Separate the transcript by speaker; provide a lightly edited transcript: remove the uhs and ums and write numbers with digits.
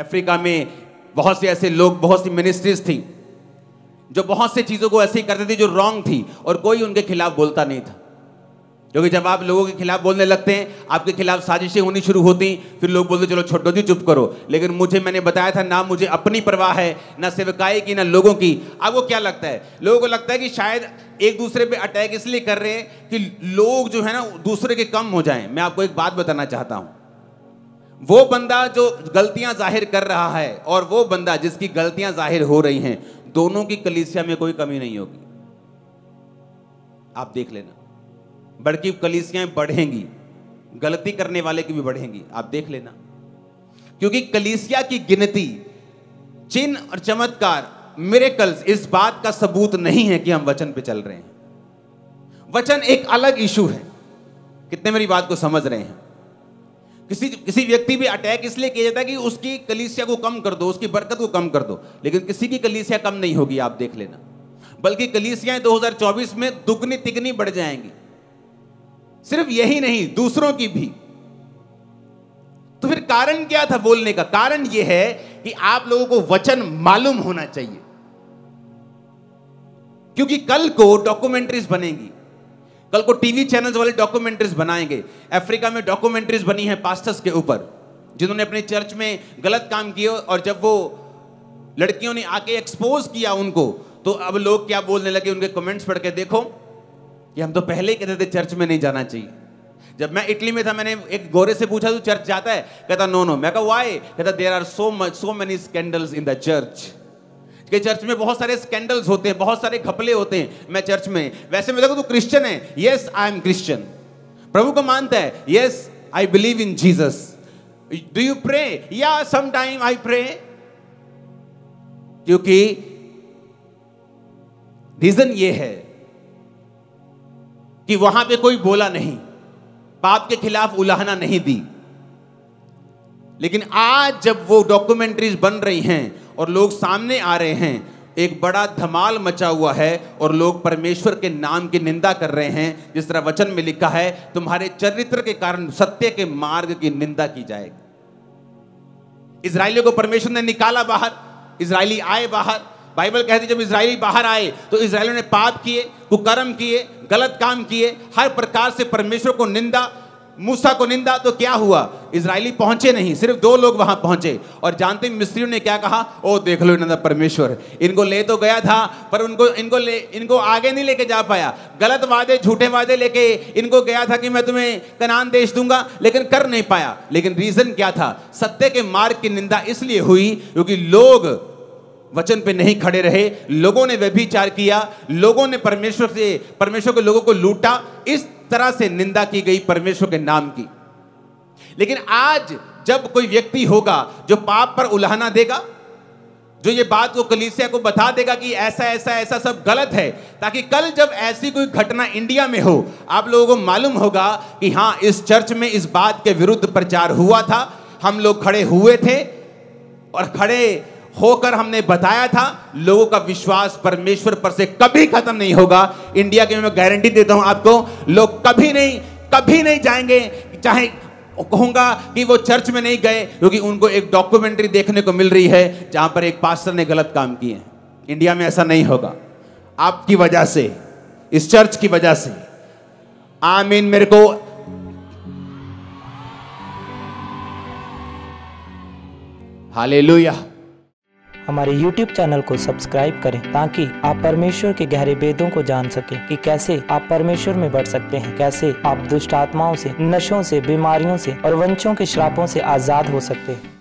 Speaker 1: Africa में बहुत से ऐसे लोग, बहुत सी मिनिस्ट्रीज थी जो बहुत से चीज़ों को ऐसे ही करते थे जो रॉन्ग थी, और कोई उनके खिलाफ बोलता नहीं था। क्योंकि जब आप लोगों के खिलाफ बोलने लगते हैं, आपके खिलाफ साजिशें होनी शुरू होती, फिर लोग बोलते चलो छोड़ो जी, चुप करो। लेकिन मैंने बताया था ना, मुझे अपनी परवाह है, ना सेवकाई की, ना लोगों की। आपको क्या लगता है? लोगों को लगता है कि शायद एक दूसरे पे अटैक इसलिए कर रहे हैं कि लोग जो है ना दूसरे के कम हो जाएं। मैं आपको एक बात बताना चाहता हूं, वो बंदा जो गलतियां जाहिर कर रहा है और वो बंदा जिसकी गलतियां जाहिर हो रही हैं, दोनों की कलीसिया में कोई कमी नहीं होगी। आप देख लेना, बड़की कलीसियां बढ़ेंगी, गलती करने वाले की भी बढ़ेंगी, आप देख लेना। क्योंकि कलीसिया की गिनती, चिन्ह और चमत्कार, मिरेकल्स इस बात का सबूत नहीं है कि हम वचन पे चल रहे हैं। वचन एक अलग इशू है। कितने मेरी बात को समझ रहे हैं? किसी व्यक्ति पे अटैक इसलिए किया जाता है कि उसकी कलीसिया को कम कर दो, उसकी बरकत को कम कर दो, लेकिन किसी की कलीसिया कम नहीं होगी, आप देख लेना। बल्कि कलीसियाएं 2024 में दुगनी तिगनी बढ़ जाएंगी। सिर्फ यही नहीं, दूसरों की भी। तो फिर कारण क्या था बोलने का? कारण यह है कि आप लोगों को वचन मालूम होना चाहिए। क्योंकि कल को डॉक्यूमेंट्रीज बनेंगी, कल को टीवी चैनल्स वाले डॉक्यूमेंट्रीज बनाएंगे। अफ्रीका में डॉक्यूमेंट्रीज बनी है पास्टर्स के ऊपर, जिन्होंने अपनी चर्च में गलत काम किए, और जब वो लड़कियों ने आके एक्सपोज किया उनको, तो अब लोग क्या बोलने लगे, उनके कमेंट्स पढ़ के देखो कि हम तो पहले ही कहते थे चर्च में नहीं जाना चाहिए। जब मैं इटली में था, मैंने एक गोरे से पूछा तू चर्च जाता है? कहता नो। मैं कहा व्हाई? कहता there are so many scandals in the church. कि चर्च में बहुत सारे स्कैंडल्स होते हैं, बहुत सारे घपले होते हैं। मैं चर्च में, वैसे मैं देखो तू क्रिश्चियन है? Yes I am Christian. प्रभु को मानता है? Yes I believe in Jesus. Do you pray? या सम टाइम आई प्रे। क्योंकि रीजन ये है कि वहां पे कोई बोला नहीं, पाप के खिलाफ उलाहना नहीं दी। लेकिन आज जब वो डॉक्यूमेंट्रीज बन रही हैं और लोग सामने आ रहे हैं, एक बड़ा धमाल मचा हुआ है और लोग परमेश्वर के नाम की निंदा कर रहे हैं। जिस तरह वचन में लिखा है, तुम्हारे चरित्र के कारण सत्य के मार्ग की निंदा की जाएगी। इजराइलियों को परमेश्वर ने निकाला बाहर, इजराइली आए बाहर। बाइबल कहती है जब इजराइली बाहर आए तो इजराइलियों ने पाप किए, कुकर्म किए, गलत काम किए, हर प्रकार से परमेश्वर को निंदा, मूसा को निंदा। तो क्या हुआ? इजराइली पहुंचे नहीं, सिर्फ 2 लोग वहां पहुंचे। और जानते मिस्रियों ने क्या कहा? ओ देख लो इन्होंने, परमेश्वर इनको ले तो गया था पर इनको आगे नहीं लेके जा पाया। गलत वादे, झूठे वादे लेके इनको गया था कि मैं तुम्हें कनान देश दूंगा, लेकिन कर नहीं पाया। लेकिन रीजन क्या था? सत्य के मार्ग की निंदा इसलिए हुई क्योंकि लोग वचन पे नहीं खड़े रहे, लोगों ने व्यभिचार किया, लोगों ने परमेश्वर के लोगों को लूटा। इस तरह से निंदा की गई परमेश्वर के नाम की। लेकिन आज जब कोई व्यक्ति होगा जो पाप पर उलाहना देगा, जो ये बात को कलीसिया को बता देगा कि ऐसा ऐसा ऐसा सब गलत है, ताकि कल जब ऐसी कोई घटना इंडिया में हो, आप लोगों को मालूम होगा कि हाँ, इस चर्च में इस बात के विरुद्ध प्रचार हुआ था, हम लोग खड़े हुए थे और खड़े होकर हमने बताया था। लोगों का विश्वास परमेश्वर पर से कभी खत्म नहीं होगा। इंडिया के मैं गारंटी देता हूं आपको, लोग कभी नहीं जाएंगे। चाहे कहूंगा कि वो चर्च में नहीं गए, क्योंकि उनको एक डॉक्यूमेंट्री देखने को मिल रही है जहां पर एक पास्टर ने गलत काम किए हैं। इंडिया में ऐसा नहीं होगा, आपकी वजह से, इस चर्च की वजह से। आमीन। मेरे को हालेलुया।
Speaker 2: हमारे YouTube चैनल को सब्सक्राइब करें ताकि आप परमेश्वर के गहरे भेदों को जान सकें कि कैसे आप परमेश्वर में बढ़ सकते हैं, कैसे आप दुष्ट आत्माओं से, नशों से, बीमारियों से और वंशों के श्रापों से आजाद हो सकते हैं।